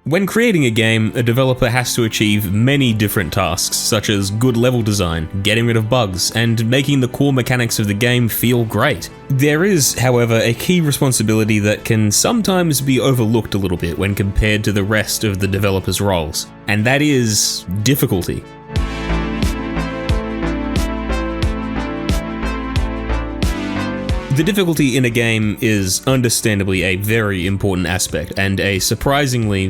When creating a game, a developer has to achieve many different tasks, such as good level design, getting rid of bugs, and making the core mechanics of the game feel great. There is, however, a key responsibility that can sometimes be overlooked a little bit when compared to the rest of the developer's roles, and that is difficulty. The difficulty in a game is understandably a very important aspect and a surprisingly,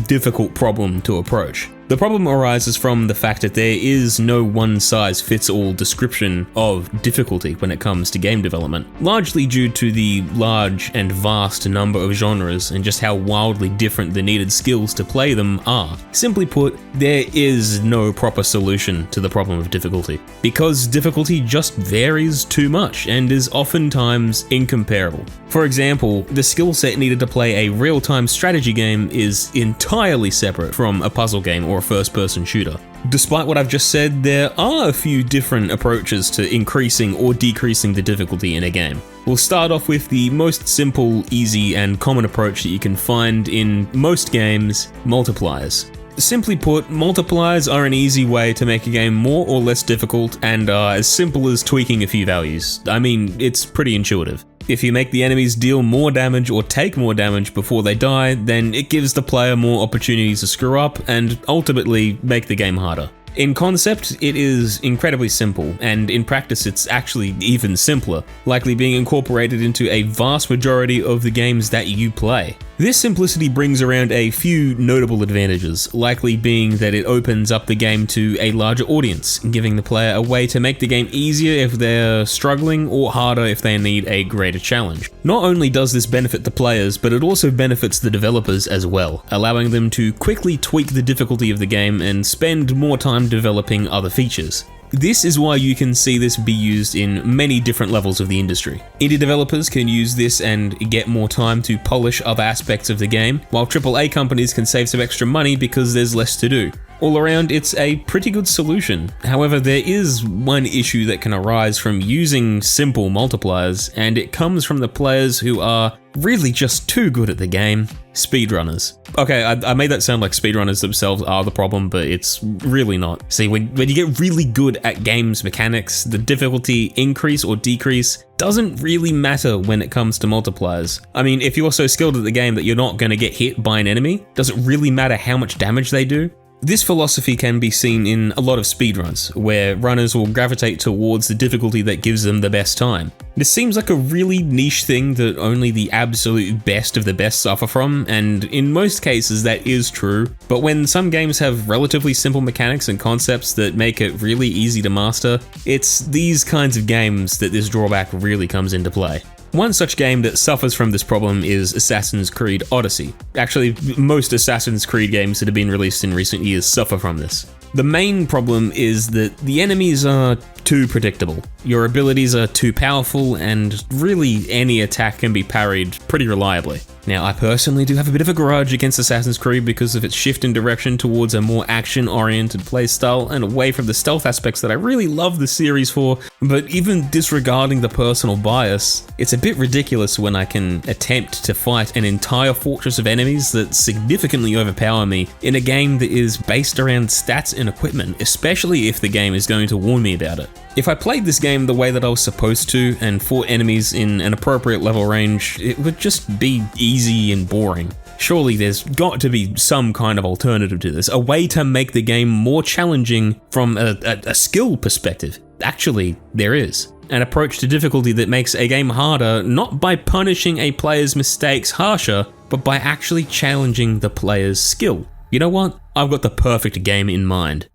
difficult problem to approach. The problem arises from the fact that there is no one-size-fits-all description of difficulty when it comes to game development, largely due to the large and vast number of genres and just how wildly different the needed skills to play them are. Simply put, there is no proper solution to the problem of difficulty, because difficulty just varies too much and is oftentimes incomparable. For example, the skill set needed to play a real-time strategy game is entirely separate from a puzzle game or a first-person shooter. Despite what I've just said, there are a few different approaches to increasing or decreasing the difficulty in a game. We'll start off with the most simple, easy, and common approach that you can find in most games: multipliers. Simply put, multipliers are an easy way to make a game more or less difficult and are as simple as tweaking a few values. I mean, it's pretty intuitive. If you make the enemies deal more damage or take more damage before they die, then it gives the player more opportunities to screw up and ultimately make the game harder. In concept, it is incredibly simple, and in practice it's actually even simpler, likely being incorporated into a vast majority of the games that you play. This simplicity brings around a few notable advantages, likely being that it opens up the game to a larger audience, giving the player a way to make the game easier if they're struggling or harder if they need a greater challenge. Not only does this benefit the players, but it also benefits the developers as well, allowing them to quickly tweak the difficulty of the game and spend more time developing other features. This is why you can see this be used in many different levels of the industry. Indie developers can use this and get more time to polish other aspects of the game, while AAA companies can save some extra money because there's less to do. All around, it's a pretty good solution. However, there is one issue that can arise from using simple multipliers, and it comes from the players who are really just too good at the game: speedrunners. Okay, I made that sound like speedrunners themselves are the problem, but it's really not. See, when you get really good at games mechanics, the difficulty increase or decrease doesn't really matter when it comes to multipliers. I mean, if you're so skilled at the game that you're not going to get hit by an enemy, does it really matter how much damage they do? This philosophy can be seen in a lot of speedruns, where runners will gravitate towards the difficulty that gives them the best time. This seems like a really niche thing that only the absolute best of the best suffer from, and in most cases that is true, but when some games have relatively simple mechanics and concepts that make it really easy to master, it's these kinds of games that this drawback really comes into play. One such game that suffers from this problem is Assassin's Creed Odyssey. Actually, most Assassin's Creed games that have been released in recent years suffer from this. The main problem is that the enemies are too predictable. Your abilities are too powerful, and really any attack can be parried pretty reliably. Now, I personally do have a bit of a grudge against Assassin's Creed because of its shift in direction towards a more action-oriented playstyle and away from the stealth aspects that I really love the series for, but even disregarding the personal bias, it's a bit ridiculous when I can attempt to fight an entire fortress of enemies that significantly overpower me in a game that is based around stats and equipment, especially if the game is going to warn me about it. If I played this game the way that I was supposed to and fought enemies in an appropriate level range, it would just be easy and boring. Surely there's got to be some kind of alternative to this, a way to make the game more challenging from a skill perspective. Actually, there is. An approach to difficulty that makes a game harder, not by punishing a player's mistakes harsher, but by actually challenging the player's skill. You know what? I've got the perfect game in mind.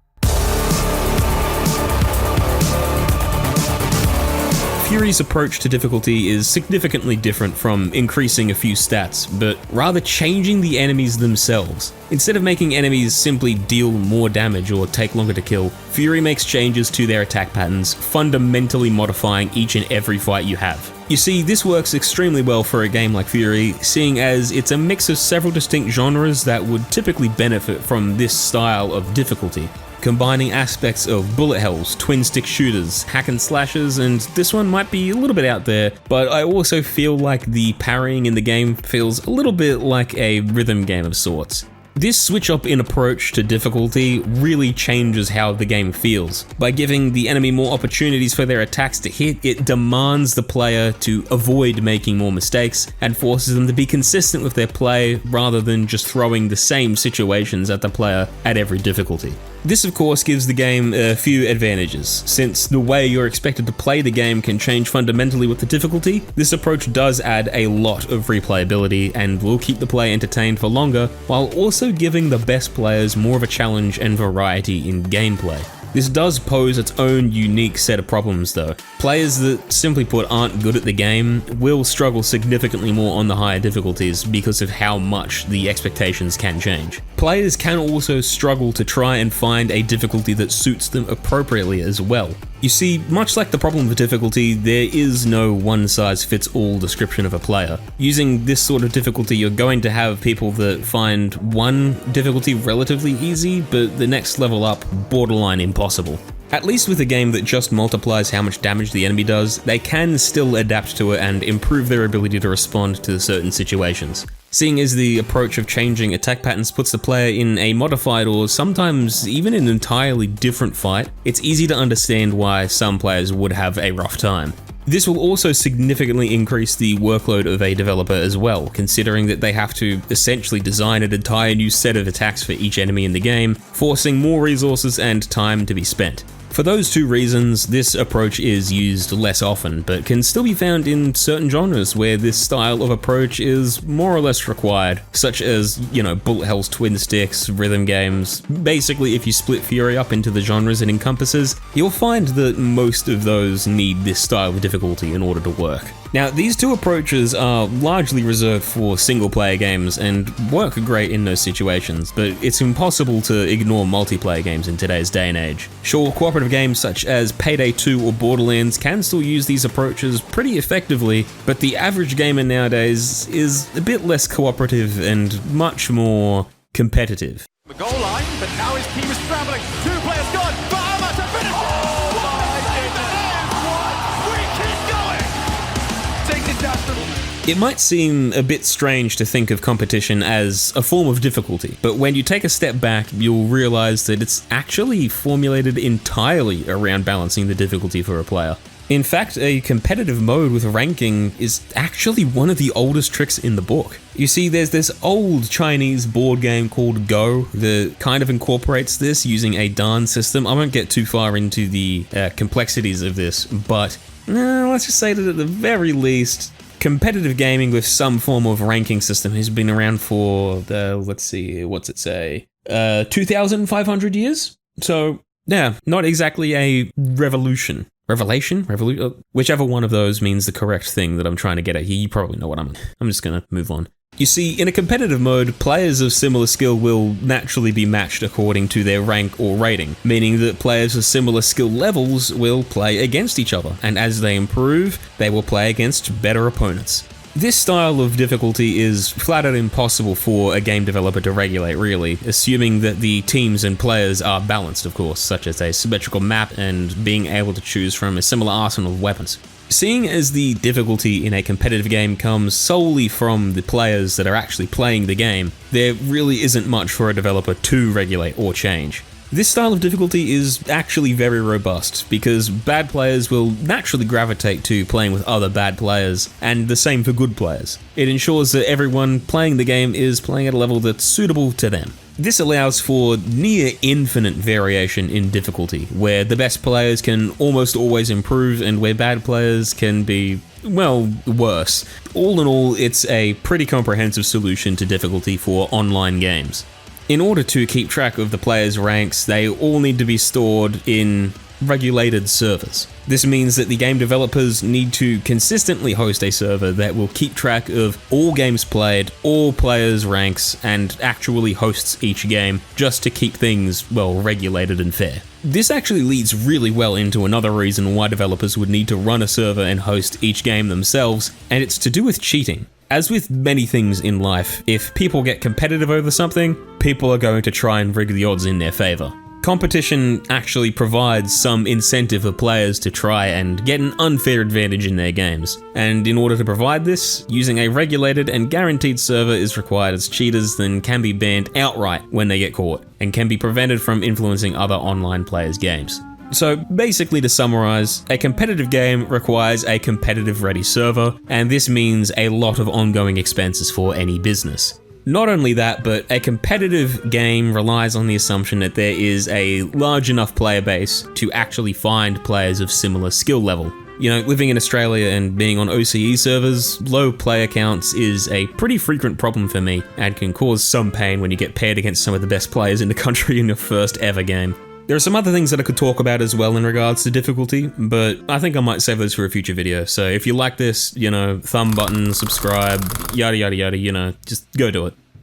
Fury's approach to difficulty is significantly different from increasing a few stats, but rather changing the enemies themselves. Instead of making enemies simply deal more damage or take longer to kill, Fury makes changes to their attack patterns, fundamentally modifying each and every fight you have. You see, this works extremely well for a game like Fury, seeing as it's a mix of several distinct genres that would typically benefit from this style of difficulty, combining aspects of bullet hells, twin-stick shooters, hack and slashers, and this one might be a little bit out there, but I also feel like the parrying in the game feels a little bit like a rhythm game of sorts. This switch up in approach to difficulty really changes how the game feels. By giving the enemy more opportunities for their attacks to hit, it demands the player to avoid making more mistakes and forces them to be consistent with their play rather than just throwing the same situations at the player at every difficulty. This of course gives the game a few advantages. Since the way you're expected to play the game can change fundamentally with the difficulty, this approach does add a lot of replayability and will keep the player entertained for longer, while also giving the best players more of a challenge and variety in gameplay. This does pose its own unique set of problems though. Players that, simply put, aren't good at the game will struggle significantly more on the higher difficulties because of how much the expectations can change. Players can also struggle to try and find a difficulty that suits them appropriately as well. You see, much like the problem with difficulty, there is no one-size-fits-all description of a player. Using this sort of difficulty, you're going to have people that find one difficulty relatively easy, but the next level up borderline impossible. At least with a game that just multiplies how much damage the enemy does, they can still adapt to it and improve their ability to respond to certain situations. Seeing as the approach of changing attack patterns puts the player in a modified or sometimes even an entirely different fight, it's easy to understand why some players would have a rough time. This will also significantly increase the workload of a developer as well, considering that they have to essentially design an entire new set of attacks for each enemy in the game, forcing more resources and time to be spent. For those two reasons, this approach is used less often, but can still be found in certain genres where this style of approach is more or less required, such as, bullet hell's twin sticks, rhythm games. Basically, if you split Fury up into the genres it encompasses, you'll find that most of those need this style of difficulty in order to work. Now, these two approaches are largely reserved for single-player games and work great in those situations, but it's impossible to ignore multiplayer games in today's day and age. Sure, cooperative games such as Payday 2 or Borderlands can still use these approaches pretty effectively, but the average gamer nowadays is a bit less cooperative and much more competitive. The goal line, but now his team is scrambling. 2 players gone. Bahama to finish. Oh my goodness! We keep going. Take it down to It might seem a bit strange to think of competition as a form of difficulty, but when you take a step back, you'll realize that it's actually formulated entirely around balancing the difficulty for a player. In fact, a competitive mode with ranking is actually one of the oldest tricks in the book. You see, there's this old Chinese board game called Go that kind of incorporates this using a Dan system. I won't get too far into the complexities of this, but let's just say that at the very least, competitive gaming with some form of ranking system has been around for, 2,500 years? So, yeah, not exactly a revolution. Revelation? Whichever one of those means the correct thing that I'm trying to get at here, you probably know what I'm just gonna move on. You see, in a competitive mode, players of similar skill will naturally be matched according to their rank or rating, meaning that players of similar skill levels will play against each other, and as they improve, they will play against better opponents. This style of difficulty is flat out impossible for a game developer to regulate, really, assuming that the teams and players are balanced, of course, such as a symmetrical map and being able to choose from a similar arsenal of weapons. Seeing as the difficulty in a competitive game comes solely from the players that are actually playing the game, there really isn't much for a developer to regulate or change. This style of difficulty is actually very robust, because bad players will naturally gravitate to playing with other bad players, and the same for good players. It ensures that everyone playing the game is playing at a level that's suitable to them. This allows for near infinite variation in difficulty, where the best players can almost always improve and where bad players can be, worse. All in all, it's a pretty comprehensive solution to difficulty for online games. In order to keep track of the players' ranks, they all need to be stored in regulated servers. This means that the game developers need to consistently host a server that will keep track of all games played, all players' ranks, and actually hosts each game, just to keep things, regulated and fair. This actually leads really well into another reason why developers would need to run a server and host each game themselves, and it's to do with cheating. As with many things in life, if people get competitive over something, people are going to try and rig the odds in their favor. Competition actually provides some incentive for players to try and get an unfair advantage in their games. And in order to provide this, using a regulated and guaranteed server is required, as cheaters then can be banned outright when they get caught, and can be prevented from influencing other online players' games. So basically, to summarize, a competitive game requires a competitive ready server, and this means a lot of ongoing expenses for any business. Not only that, but a competitive game relies on the assumption that there is a large enough player base to actually find players of similar skill level. You know, living in Australia and being on OCE servers, low player counts is a pretty frequent problem for me, and can cause some pain when you get paired against some of the best players in the country in your first ever game. There are some other things that I could talk about as well in regards to difficulty, but I think I might save those for a future video. So if you like this, you know, thumb button, subscribe, yada yada yada, you know, just go do it.